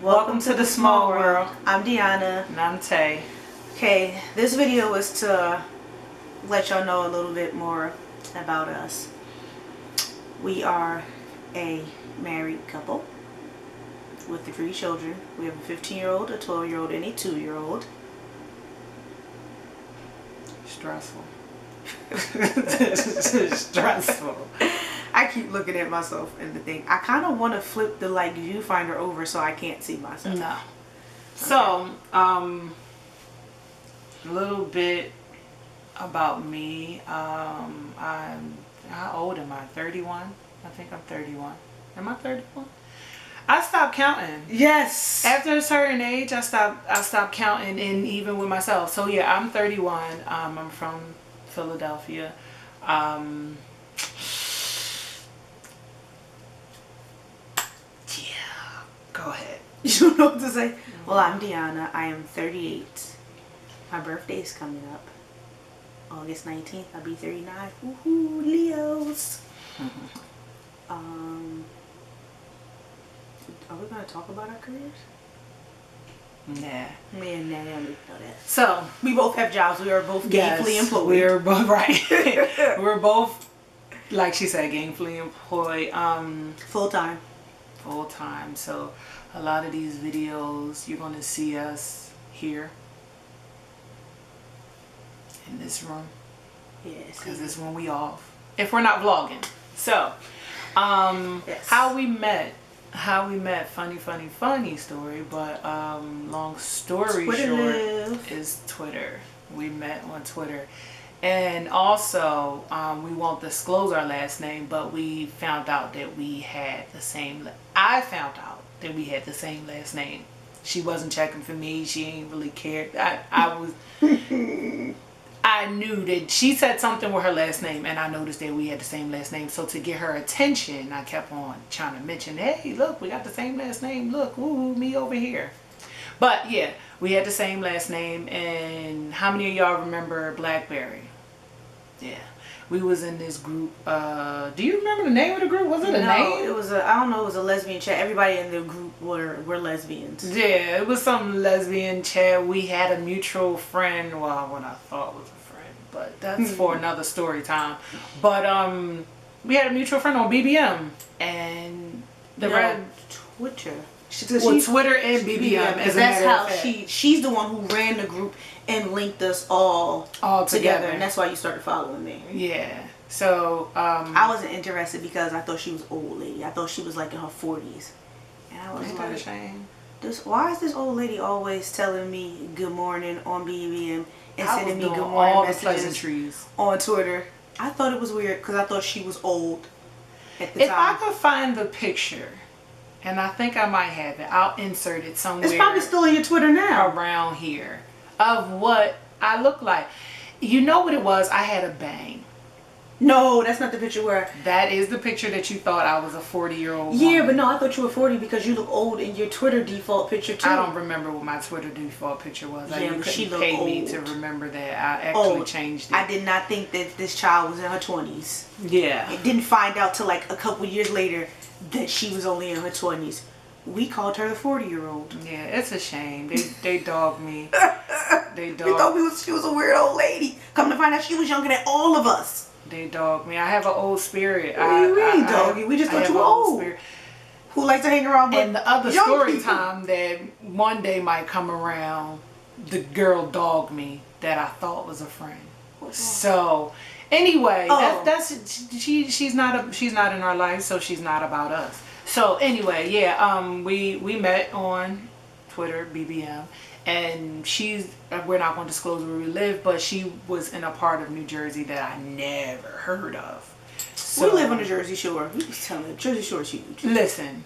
Welcome to the small world. I'm Deanna. And I'm Tay. Okay, this video is to let y'all know a little bit more about us. We are a married couple with 3 children. We have a 15-year-old, a 12-year-old, and a 2-year-old. Stressful. Stressful. I keep looking at myself in the thing. I kind of want to flip the viewfinder over so I can't see myself. No. Okay. So, a little bit about me. How old am I? 31? I think I'm 31. Am I 31? I stopped counting. Yes. After a certain age, I stopped counting, and even with myself. So yeah, I'm 31. I'm from Philadelphia. Yeah. Go ahead. You don't know what to say? Well, I'm Deanna. I am 38. My birthday's coming up. August 19th. I'll be 39. Woohoo, Leos. Are we going to talk about our careers? Nah. Man, nah, I don't need to know that. So, we both have jobs. We are both gainfully employed. We're both, right. We're both, like she said, gainfully employed. Full-time. Full-time. So, a lot of these videos, you're going to see us here. In this room. Yes. Because this when we off. If we're not vlogging. So, yes. How we met, funny story, but long story Twitter short live. is Twitter. We met on Twitter. And also, we won't disclose our last name, but we found out that we had the same, I found out that we had the same last name. She wasn't checking for me. She ain't really cared. I knew that she said something with her last name, and I noticed that we had the same last name. So to get her attention, I kept on trying to mention, hey, look, we got the same last name. Look, woo, me over here. But yeah, we had the same last name. And how many of y'all remember BlackBerry? Yeah, we was in this group. Do you remember the name of the group? Was it a name? No, it was I don't know, it was a lesbian chat. Everybody in the group were lesbians. Yeah, it was some lesbian chat. We had a mutual friend, well, what I thought was a friend, but that's for another story time. But we had a mutual friend on BBM, and Twitter. Twitter and BBM. As that's how fact. she's the one who ran the group and linked us all together, and that's why you started following me. Yeah. So I wasn't interested because I thought she was old lady. I thought she was like in her 40s, and I was like, why is this old lady always telling me good morning on BBM and sending me good morning messages on Twitter? I thought it was weird because I thought she was old at the time. If I could find the picture, and I think I might have it, I'll insert it somewhere. It's probably still on your Twitter now. Around here. Of what I look like. You know what it was? I had a bang. No, that's not the picture where... That is the picture that you thought I was a 40-year-old Yeah, woman. but no, I thought you were 40 because you look old in your Twitter default picture too. I don't remember what my Twitter default picture was. Yeah, You but she couldn't looked pay me old. to remember that. I actually changed it. I did not think that this child was in her 20s. Yeah. I didn't find out till like a couple years later that she was only in her 20s. We called her the 40-year-old. Yeah, it's a shame. They dogged me. We thought she was a weird old lady. Come to find out she was younger than all of us. They dogged me. I have an old spirit. What do you mean, doggy? We just thought you were old. Who likes to hang around with And the other young story people. time that one day might come around, the girl dogged me that I thought was a friend. So anyway, she's not in our life, so she's not about us. So anyway, yeah, we met on Twitter, BBM, and we're not going to disclose where we live, but she was in a part of New Jersey that I never heard of. So, we live on the Jersey Shore. We was telling you, Jersey Shore is huge. Listen,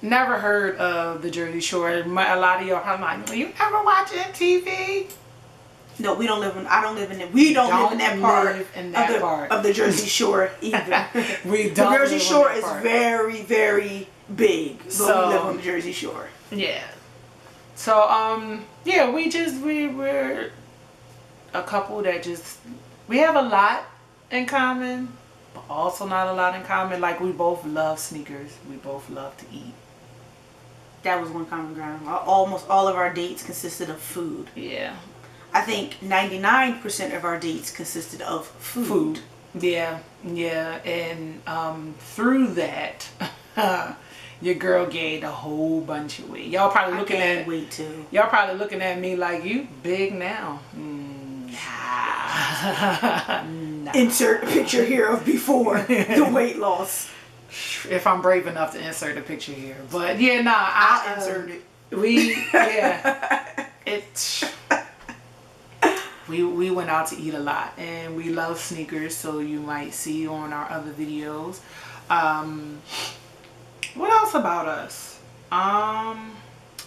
never heard of the Jersey Shore. A lot of y'all are like, you never watch MTV? No, we don't live in. I don't live in it. We don't live in that part of the Jersey Shore either. We don't. The Jersey Shore is very, very big, but we live on the Jersey Shore. Yeah. So yeah, we're a couple that we have a lot in common, but also not a lot in common. Like we both love sneakers. We both love to eat. That was one common ground. Almost all of our dates consisted of food. Yeah. I think 99% of our dates consisted of food. Yeah, yeah, and through that, your girl gained a whole bunch of weight. Y'all probably looking at weight too. Y'all probably looking at me like, you big now. Nah. Insert a picture here of before the weight loss. If I'm brave enough to insert a picture here, but yeah, nah, I'll insert it. We went out to eat a lot, and we love sneakers, so you might see on our other videos. What else about us? I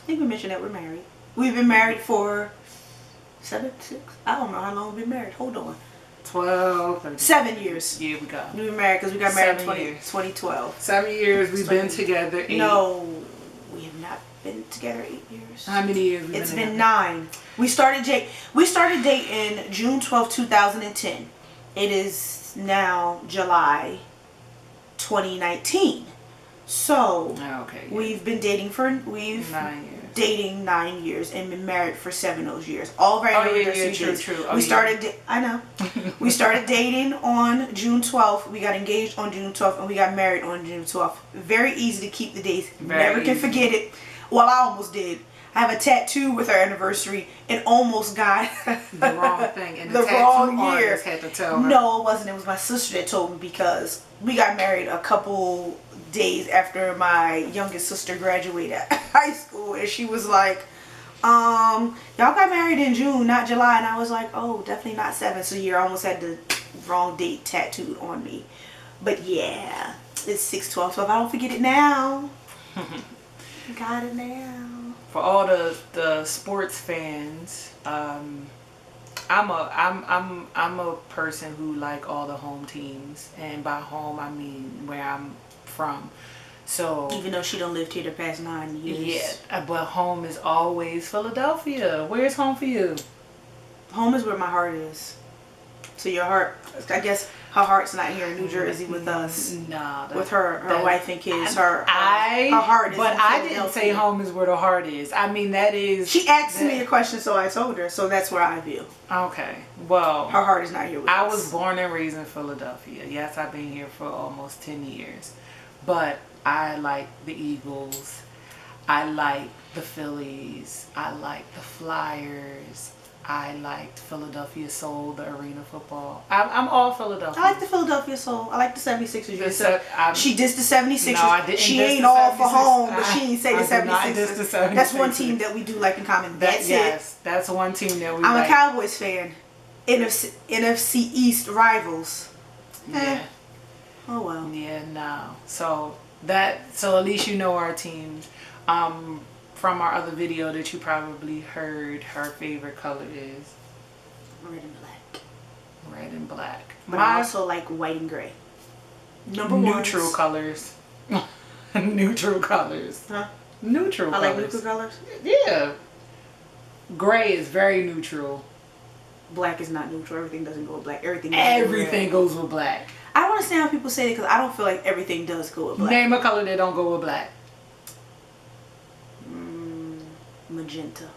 think we mentioned that we're married. We've been married for 7, 6. I don't know how long we've been married. Hold on. 12, 13. 7 years. Yeah, we got. We've been married because we got married in 2012. 7 years. We've been together. 8. No, we have not been together 8 years. How many years? It's been 9. We started dating June 12, 2010. It is now July 2019. So we've been dating 9 years. Dating 9 years and been married for 7 of those years. All very true. We started. I know. We started dating on June 12th. We got engaged on June 12th, and we got married on June 12th. Very easy to keep the dates. Never can forget it. Well, I almost did. I have a tattoo with our anniversary and almost got the wrong thing. And the wrong year. Had to tell her. No, it wasn't. It was my sister that told me, because we got married a couple days after my youngest sister graduated high school, and she was like, y'all got married in June, not July. And I was like, oh, definitely not 7. So I almost had the wrong date tattooed on me. But yeah, it's 6/12. So if I don't forget it now, got it now. For all the sports fans, I'm a person who like all the home teams, and by home I mean where I'm from. So even though she don't live here the past 9 years. Yeah, but home is always Philadelphia. Where's home for you? Home is where my heart is. So your heart, I guess her heart's not here in New Jersey with us. Nah, with her wife and kids. Her heart is. But I didn't say home is where the heart is. I mean, that is. She asked me a question, so I told her. So that's where I view. Okay, well, her heart is not here with us. I was born and raised in Philadelphia. Yes, I've been here for almost 10 years. But I like the Eagles. I like the Phillies. I like the Flyers. I liked Philadelphia Soul, the arena football. I'm all Philadelphia. I like the Philadelphia Soul. I like the 76ers. She dissed the 76ers. No, I didn't. She ain't all for home, but she ain't say the 76ers. That's one team that we do like in common. That's it. That's one team that we I'm like. a Cowboys fan. NFC East rivals. Yeah. Oh well. Yeah, no. So at least you know our teams. From our other video that you probably heard, her favorite color is red and black. Red and black. But I also like white and gray. Neutral colors. Neutral colors. Huh? Neutral colors. I like neutral colors? Yeah. Gray is very neutral. Black is not neutral. Everything doesn't go with black. Everything goes with black. I don't understand how people say it, because I don't feel like everything does go with black. Name a color that don't go with black. Magenta.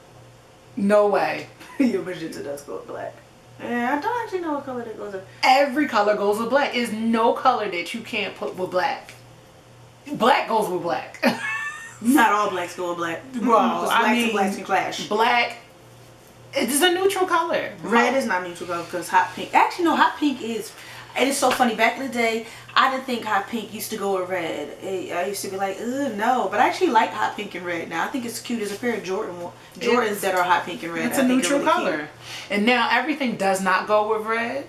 No way. Your magenta does go with black. Yeah, I don't actually know what color that goes with. Every color goes with black. There's no color that you can't put with black. Black goes with black. Not all blacks go with black. Well, blacks can clash. Black, it's a neutral color. Red is not neutral color, because hot pink. Actually, no, hot pink is. It is so funny. Back in the day, I didn't think hot pink used to go with red. I used to be like, ugh, no. But I actually like hot pink and red now. I think it's cute. As a pair of Jordans that are hot pink and red. It's a neutral color. Cute. And now everything does not go with red,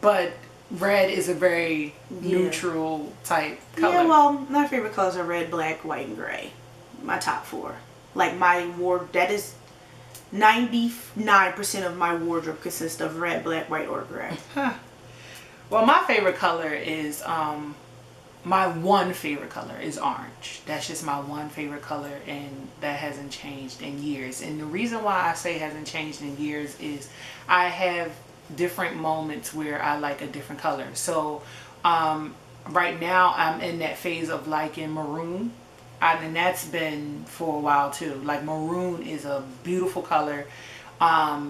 but red is a very neutral type color. Yeah, well, my favorite colors are red, black, white, and gray. My top 4. Like my wardrobe, that is 99% of my wardrobe consists of red, black, white, or gray. Well, my favorite color is, my one favorite color is orange. That's just my one favorite color, and that hasn't changed in years. And the reason why I say it hasn't changed in years is I have different moments where I like a different color. So, right now I'm in that phase of liking maroon. and that's been for a while too. Like maroon is a beautiful color. I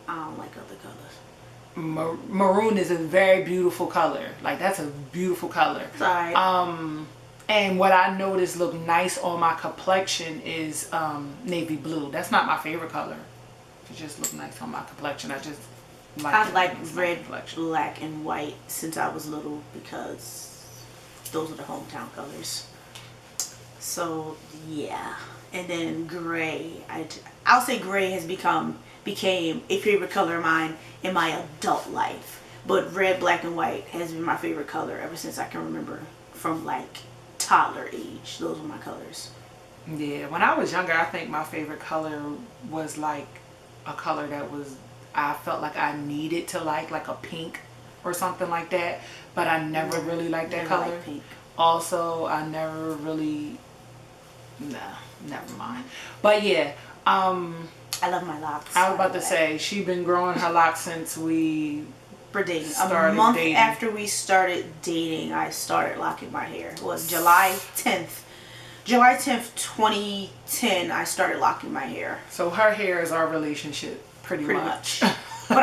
don't like other colors. Maroon is a very beautiful color. Like that's a beautiful color. Sorry. And what I noticed look nice on my complexion is navy blue. That's not my favorite color. It just look nice on my complexion. I just like I like red, black, and white since I was little because those are the hometown colors. So yeah, and then gray. I'll say gray has became a favorite color of mine in my adult life. But red, black, and white has been my favorite color ever since I can remember, from like toddler age. Those were my colors. Yeah, when I was younger, I think my favorite color was like a color that was, I felt like I needed to like a pink or something like that. But I never really liked that color. Like pink. Also, I never really, never mind. But yeah, I love my locks. I was about to say, she's been growing her locks since we for dating. started A month dating. after we started dating, I started locking my hair. It was July 10th. July 10th, 2010, I started locking my hair. So her hair is our relationship, pretty much. But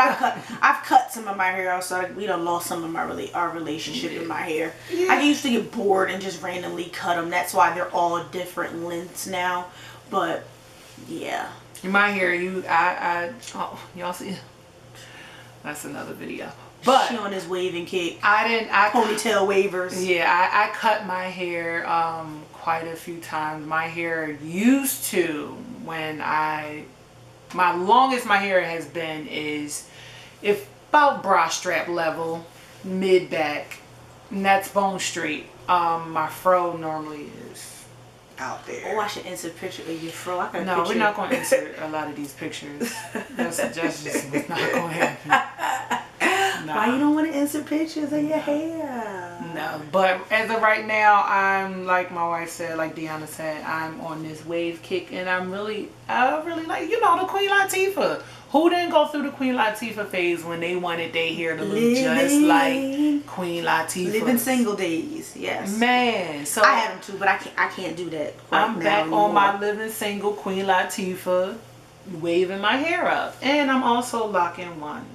I've cut some of my hair out, so we done lost some of our relationship in my hair. Yeah. I used to get bored and just randomly cut them. That's why they're all different lengths now. But yeah. My hair, oh, y'all see? That's another video. But she on his waving kick. I ponytail wavers. Yeah, I cut my hair quite a few times. My hair used to, my longest my hair has been is about bra strap level, mid back, and that's bone straight. My fro normally is out there. Oh, I should insert a picture of your fro. No, we're not going to insert a lot of these pictures. That's just not going to happen. Nah. Why you don't want to insert pictures of your hair? No, but as of right now, I'm like my wife said, like Deanna said, I'm on this wave kick, and I really like, the Queen Latifah. Who didn't go through the Queen Latifah phase when they wanted their hair to look just like Queen Latifah? Living single days, yes. Man, so I had them too, but I can't do that. I'm back on my living single Queen Latifah, waving my hair up, and I'm also locking one.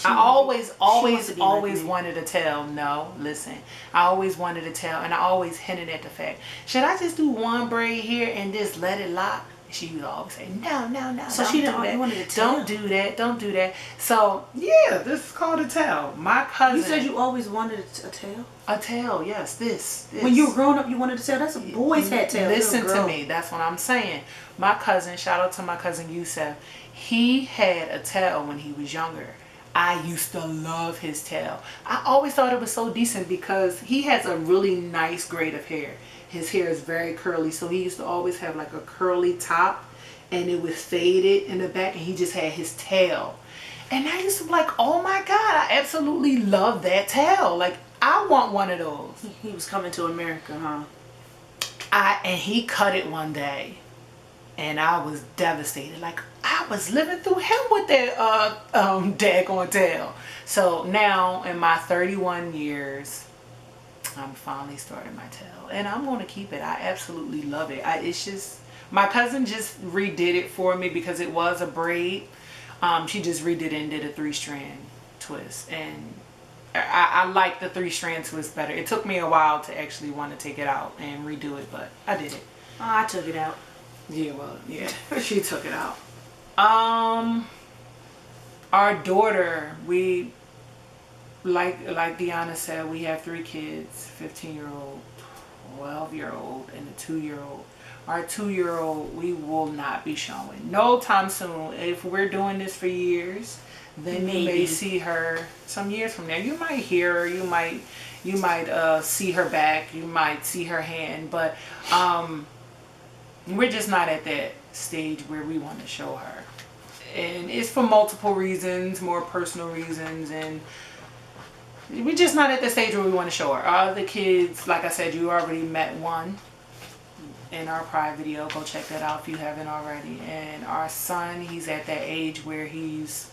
I always wanted to tell. No, listen. I always wanted to tell, and I always hinted at the fact, should I just do one braid here and just let it lock? She would always say, no. So she didn't want to tell. Don't do that. So yeah, this is called a tell. My cousin. You said you always wanted a tail. A tail, yes. This. When you were growing up, you wanted a tail. That's a boy's hat tail. Listen to me. That's what I'm saying. My cousin. Shout out to my cousin Yusef. He had a tail when he was younger. I used to love his tail. I always thought it was so decent because he has a really nice grade of hair. His hair is very curly, so he used to always have like a curly top, and it was faded in the back, and he just had his tail. And I used to be like, oh my God, I absolutely love that tail. Like, I want one of those. He was coming to America, huh? And he cut it one day, and I was devastated. Like, I was living through him with that daggone tail. So now in my 31 years, I'm finally starting my tail, and I'm going to keep it. I absolutely love it. It's just, my cousin just redid it for me because it was a braid. She just redid it and did a 3-strand twist, and I like the 3-strand twist better. It took me a while to actually want to take it out and redo it, but I did it. Oh, I took it out. Yeah, well, yeah, she took it out. Our daughter, we, like Deanna said, we have 3 kids, 15-year-old, 12-year-old, and a 2-year-old. Our 2-year-old, we will not be showing no time soon. If we're doing this for years, then you may see her some years from now. You might hear her, you might see her back, you might see her hand, but we're just not at that stage where we want to show her. And it's for multiple reasons, more personal reasons, and we're just not at the stage where we want to show her. Our other kids, like I said, you already met one in our Pride video. Go check that out if you haven't already. And our son, he's at that age where he's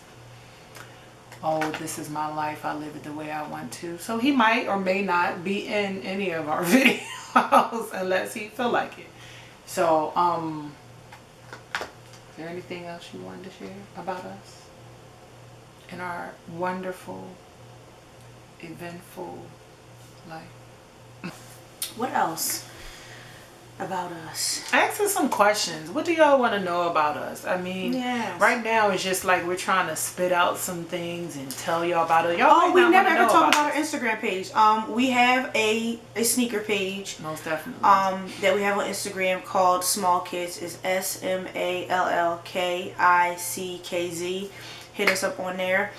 oh, this is my life, I live it the way I want to. So he might or may not be in any of our videos unless he feel like it. So is there anything else you wanted to share about us in our wonderful, eventful life? What else about us? Ask us some questions. What do y'all want to know about us? I mean, yes. Right now it's just like we're trying to spit out some things and tell y'all about it. Y'all oh, we never ever talk about our Instagram page. We have a sneaker page. Most definitely. That we have on Instagram called Smallkickz. It's SMALLKICKZ. Hit us up on there.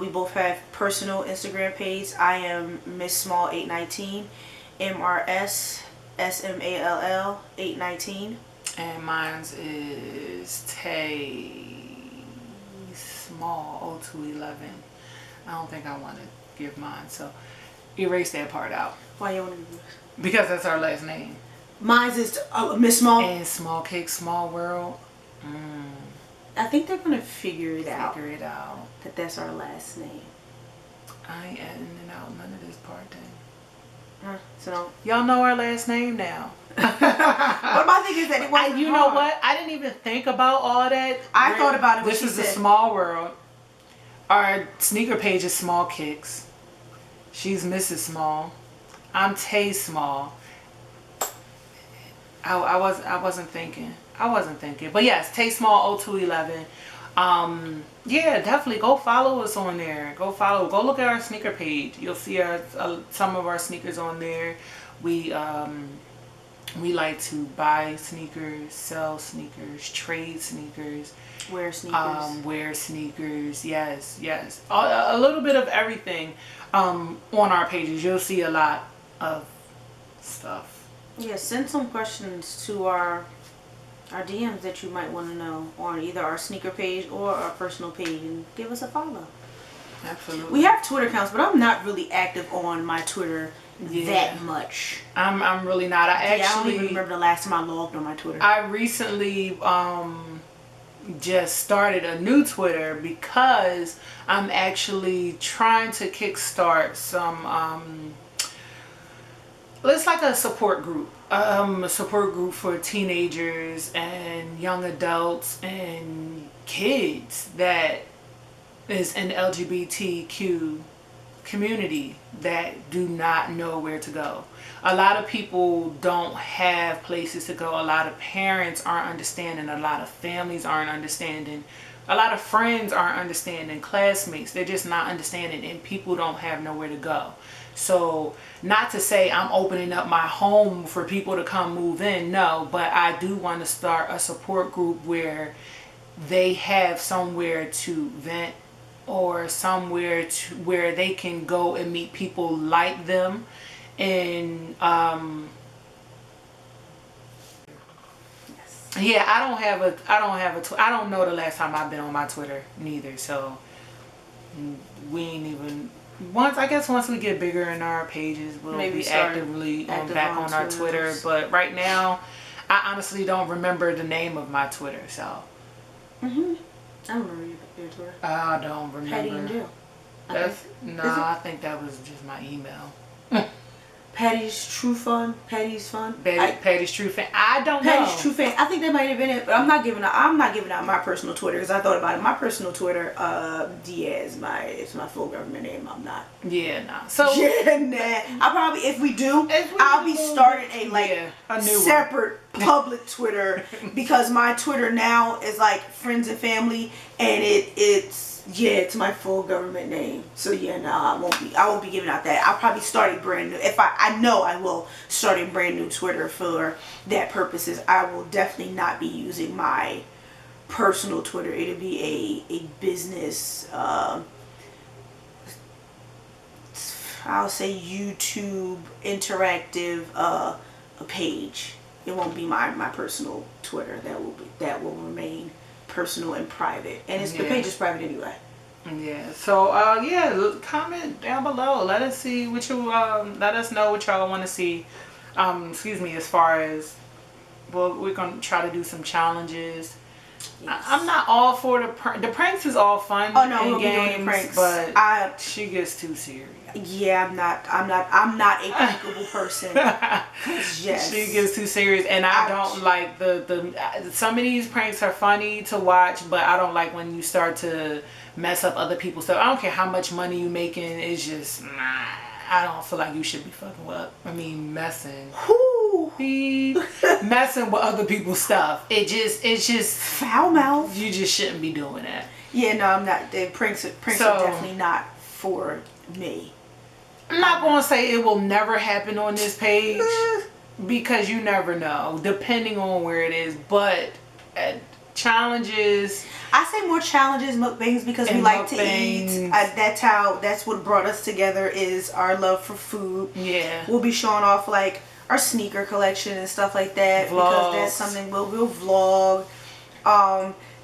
We both have personal Instagram pages. I am Miss Small 819. MRS SMALL 819. And mine's is Tay Small 0211. I don't think I want to give mine, so erase that part out. Why you want to do this? Because that's our last name. Mine's is Miss Small. And Smallkickz, Small World. I think they're gonna figure it out. Figure it out. That that's our last name. I ain't editing out none of this part then. So y'all know our last name now. But my thing is that it wasn't you hard. know what? I didn't even think about all that. I thought about it when This she is said. a small world. Our sneaker page is Smallkickz. She's Mrs. Small. I'm Tay Small. I wasn't thinking. But yes, Tay Small 0211. Yeah, definitely go follow us on there. Go look at our sneaker page. You'll see some of our sneakers on there. We like to buy sneakers, sell sneakers, trade sneakers, wear sneakers. Wear sneakers. Yes. A little bit of everything on our pages. You'll see a lot of stuff. Yeah, send some questions to our DMs that you might want to know on either our sneaker page or our personal page, and give us a follow. Absolutely. We have Twitter accounts, but I'm not really active on my Twitter that much. I'm really not. I don't even remember the last time I logged on my Twitter. I recently just started a new Twitter because I'm actually trying to kickstart some it's like a support group. A support group for teenagers and young adults and kids that is an LGBTQ community that do not know where to go. A lot of people don't have places to go. A lot of parents aren't understanding. A lot of families aren't understanding. A lot of friends aren't understanding. Classmates, they're just not understanding, and people don't have nowhere to go. So not to say I'm opening up my home for people to come move in, no, but I do want to start a support group where they have somewhere to vent or somewhere to where they can go and meet people like them. And yeah, I don't know the last time I've been on my Twitter neither, so we ain't even once we get bigger in our pages, we'll maybe be actively back on our Twitter. But right now, I honestly don't remember the name of my Twitter, so. I don't remember your Twitter. I don't remember. Patty and Jill. I think that was just my email. Patty's True Fun. Patty's Fun. Patty's True Fan. I don't know. Patty's True Fan. I think that might have been it, but I'm not giving out my personal Twitter because I thought about it. My personal Twitter, Diaz, it's my full government name. I'm not. Yeah, nah. So yeah, nah. I probably I'll be starting a new separate public Twitter because my Twitter now is like friends and family, and it's my full government name. So yeah, no, I won't be giving out that. I'll probably start a brand new. If I know I will start a brand new Twitter for that purposes. I will definitely not be using my personal Twitter. It'll be a business. I'll say YouTube interactive a page. It won't be my personal Twitter. That will remain personal and private, and the page is private anyway. Yeah. So comment down below. Let us see what you let us know what y'all want to see. As far as we're gonna try to do some challenges Yes. I'm not all for the pranks is all fun. Oh no, and we'll games, be doing the pranks. but she gets too serious. Yeah, I'm not a prankable person. Yes. She gets too serious, and I don't like the some of these pranks are funny to watch, but I don't like when you start to mess up other people's stuff. I don't care how much money you making. It's just I don't feel like you should be fucking up. I mean, messing with other people's stuff. It's just foul mouth. You just shouldn't be doing that. Yeah, no, I'm not. The pranks are definitely not for me. I'm not going to say it will never happen on this page because you never know, depending on where it is. But challenges. I say more challenges, mukbangs, because we like to eat. That's what brought us together, is our love for food. Yeah. We'll be showing off like our sneaker collection and stuff like that. Vlogs. Because that's something we'll vlog.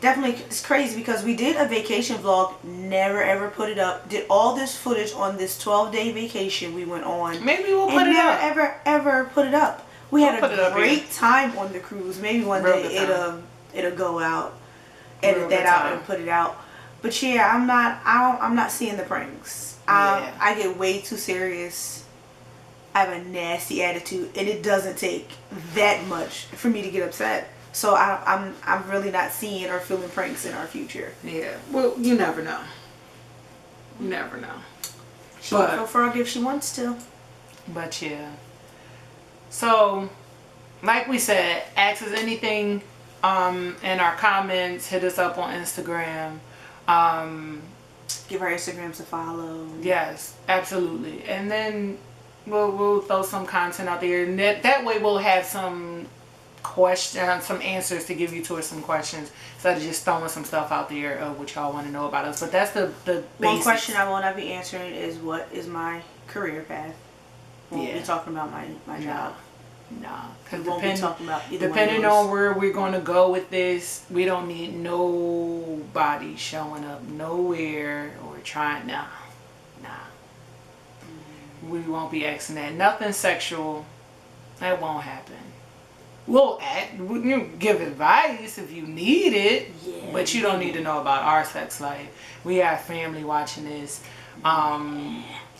Definitely, it's crazy because we did a vacation vlog, never ever put it up. Did all this footage on this 12-day vacation we went on. Maybe we'll put it up. Never ever put it up. We had a great time on the cruise. Maybe one day it'll go out, edit that out and put it out. But yeah, I'm not seeing the pranks. I get way too serious. I have a nasty attitude, and it doesn't take that much for me to get upset. So I'm really not seeing or feeling pranks in our future. Yeah. Well, you never know. You never know. She can go for a gift she wants to. But yeah. So, like we said, ask us anything in our comments. Hit us up on Instagram. Give our Instagrams a follow. Yes, absolutely. And then we'll throw some content out there, and that way we'll have some some answers to give you towards some questions, instead of just throwing some stuff out there of what y'all want to know about us. But that's the one question I will not be answering is, what is my career path? We won't be talking about my job. No, because depending on where we're going to go with this, we don't need nobody showing up nowhere or trying. Nah. We won't be asking that. Nothing sexual. That won't happen. We'll give advice if you need it, but you don't need to know about our sex life. We have family watching this.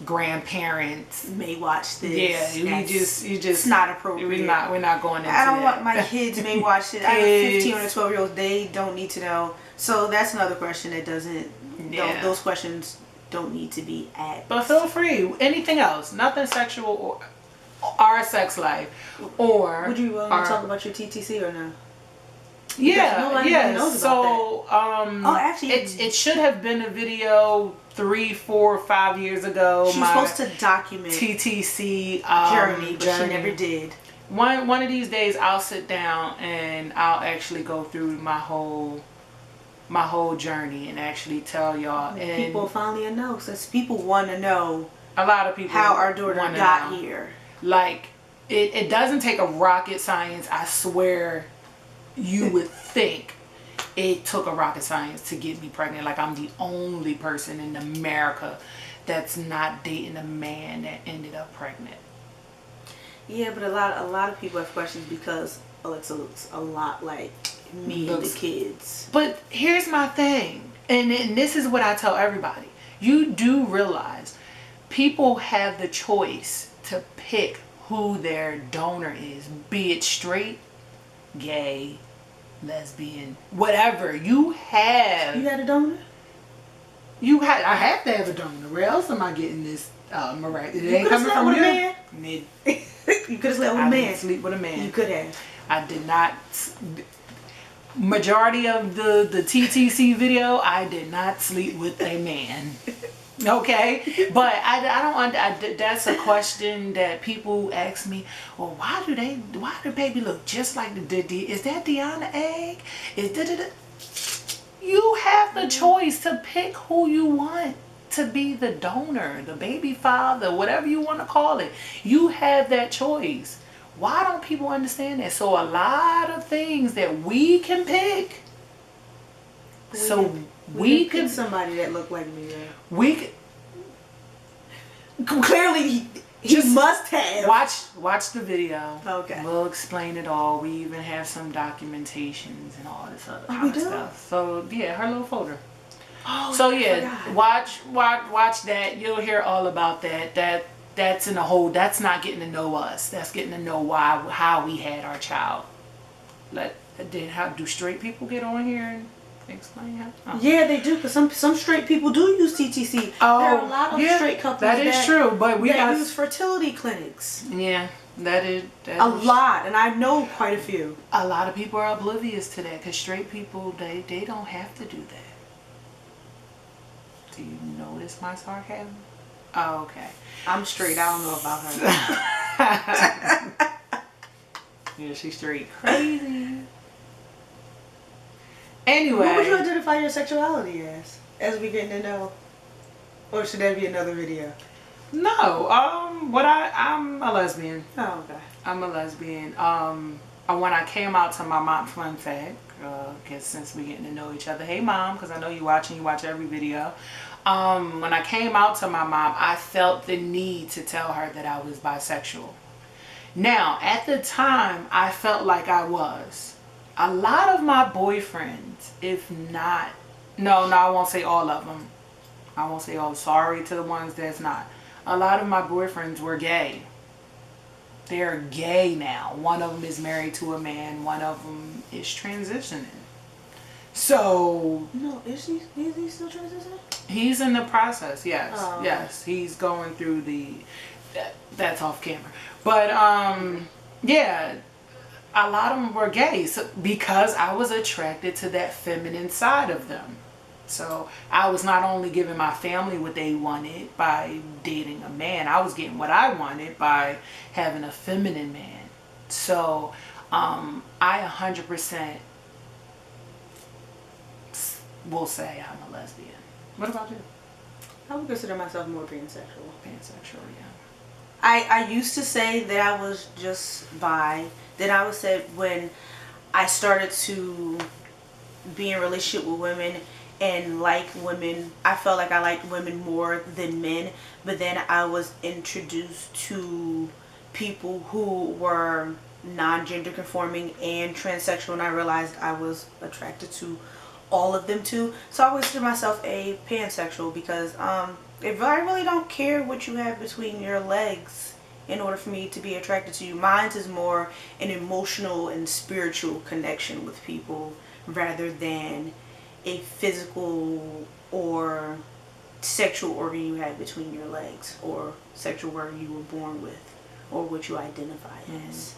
Grandparents may watch this. Yeah, it's not appropriate. We're not going into I don't want my kids may watch it. I have a 15 or 12-year-old. They don't need to know. So that's another question that doesn't. Those questions don't need to be asked. But feel free. Anything else? Nothing sexual or our sex life, or would you want to talk about your TTC or no? Yeah. Knows so actually, it should have been a video 3, 4, 5 years ago. She was supposed to document TTC journey, but she never did. One of these days, I'll sit down and I'll actually go through my whole journey and actually tell y'all. And people finally know, since people want to know. A lot of people how our daughter got here. Like, it doesn't take a rocket science. I swear, you would think it took a rocket science to get me pregnant. Like, I'm the only person in America that's not dating a man that ended up pregnant. Yeah, but a lot of people have questions because Alexa looks a lot like me and the kids. But here's my thing, and this is what I tell everybody. You do realize people have the choice to pick who their donor is, be it straight, gay, lesbian, whatever. You had a donor? I have to have a donor. Where else am I getting this miraculous? It ain't coming from you. You could have slept with a man. I didn't sleep with a man. You could have. I did not. Majority of the TTC video, I did not sleep with a man. Okay, but I don't. That's a question that people ask me. Well, why do baby look just like is that Deanna egg? You have the choice to pick who you want to be the donor, the baby father, whatever you want to call it. You have that choice. Why don't people understand that? So a lot of things that we can pick. We could somebody that looked like me. Right? We could, clearly He must have. Watch the video. Okay. We'll explain it all. We even have some documentations and all this other kind of stuff. So yeah, her little folder. Oh, so yeah, watch that. You'll hear all about that. That's in a whole. That's not getting to know us. That's getting to know how we had our child. Do straight people get on here and explain how? Oh. Yeah, they do. Cause some straight people do use TTC. Oh, there are a lot of straight couples that is true. But we got use fertility clinics. Yeah, that is a lot, and I know quite a few. A lot of people are oblivious to that because straight people they don't have to do that. Do you notice my sarcasm? Oh, okay. I'm straight. I don't know about her. Yeah, she's straight crazy. Anyway. What would you identify your sexuality as we getting to know? Or should that be another video? No. I'm a lesbian. Oh, okay. I'm a lesbian. When I came out to my mom, fun fact, because since we getting to know each other, hey mom, because I know you watch every video. When I came out to my mom, I felt the need to tell her that I was bisexual. Now, at the time, I felt like I was. A lot of my boyfriends, if not, no, I won't say all of them. I won't say all, sorry to the ones that's not. A lot of my boyfriends were gay. They're gay now. One of them is married to a man. One of them is transitioning. So. No, is he still transitioning? He's in the process, yes. Oh. Yes, he's going through that's off camera. But, yeah, a lot of them were gay because I was attracted to that feminine side of them. So I was not only giving my family what they wanted by dating a man, I was getting what I wanted by having a feminine man. So I 100% will say I'm a lesbian. What about you? I would consider myself more pansexual. Pansexual, yeah. I used to say that I was just bi. Then I would say when I started to be in a relationship with women and like women, I felt like I liked women more than men. But then I was introduced to people who were non-gender conforming and transsexual, and I realized I was attracted to all of them too. So I would consider myself a pansexual because if I really don't care what you have between your legs in order for me to be attracted to you. Mine is more an emotional and spiritual connection with people rather than a physical or sexual organ you have between your legs or sexual organ you were born with or what you identify as.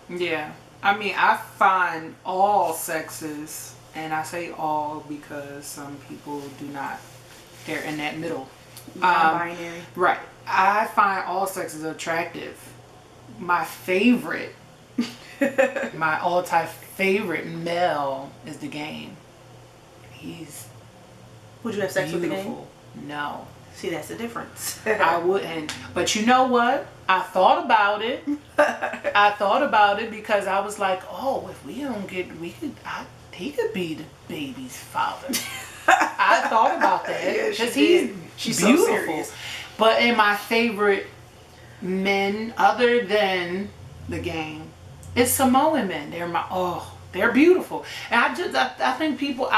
Yeah. I mean, I find all sexes, and I say all because some people do not, they're in that middle. Non-binary. Right. I find all sexes attractive. My favorite, my all-time favorite male is the game. He's Would you have sex beautiful. with the game? No. See, that's the difference. I wouldn't. But you know what? I thought about it. Because I was like, oh, if we don't get, he could be the baby's father. I thought about that because he's beautiful. So serious. But in my favorite men, other than the game, it's Samoan men. They're beautiful. And I think people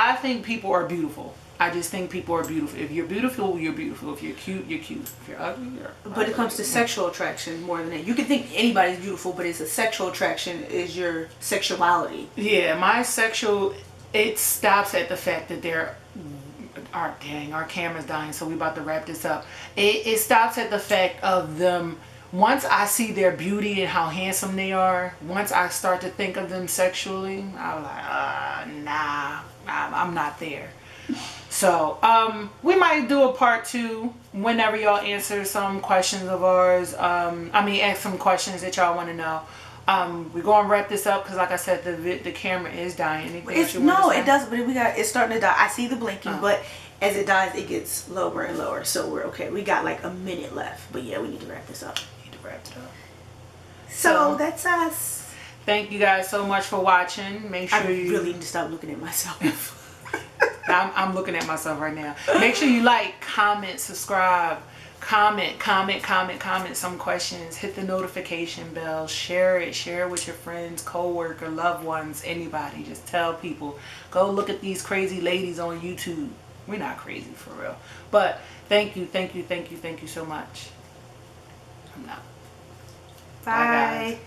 are beautiful. I just think people are beautiful. If you're beautiful, you're beautiful. If you're cute, you're cute. If you're ugly, you're ugly. But it comes to sexual attraction more than that. You can think anybody's beautiful, but it's a sexual attraction is your sexuality. Yeah, my sexual, it stops at the fact that our camera's dying, so we about to wrap this up. It stops at the fact of them. Once I see their beauty and how handsome they are, once I start to think of them sexually, I'm like, nah, I'm not there. So, we might do a part 2 whenever y'all answer some questions of ours. Ask some questions that y'all want to know. We're going to wrap this up because, like I said, the camera is dying. It doesn't. But it's starting to die. I see the blinking, but as it dies, it gets lower and lower. So we're okay. We got like a minute left. But yeah, we need to wrap this up. So that's us. Thank you guys so much for watching. Make sure I really need to stop looking at myself. I'm looking at myself right now. Make sure you like, comment, subscribe, comment some questions. Hit the notification bell. Share it with your friends, co-worker, loved ones, anybody. Just tell people. Go look at these crazy ladies on YouTube. We're not crazy for real. But thank you so much. I'm not. Bye. Bye, guys.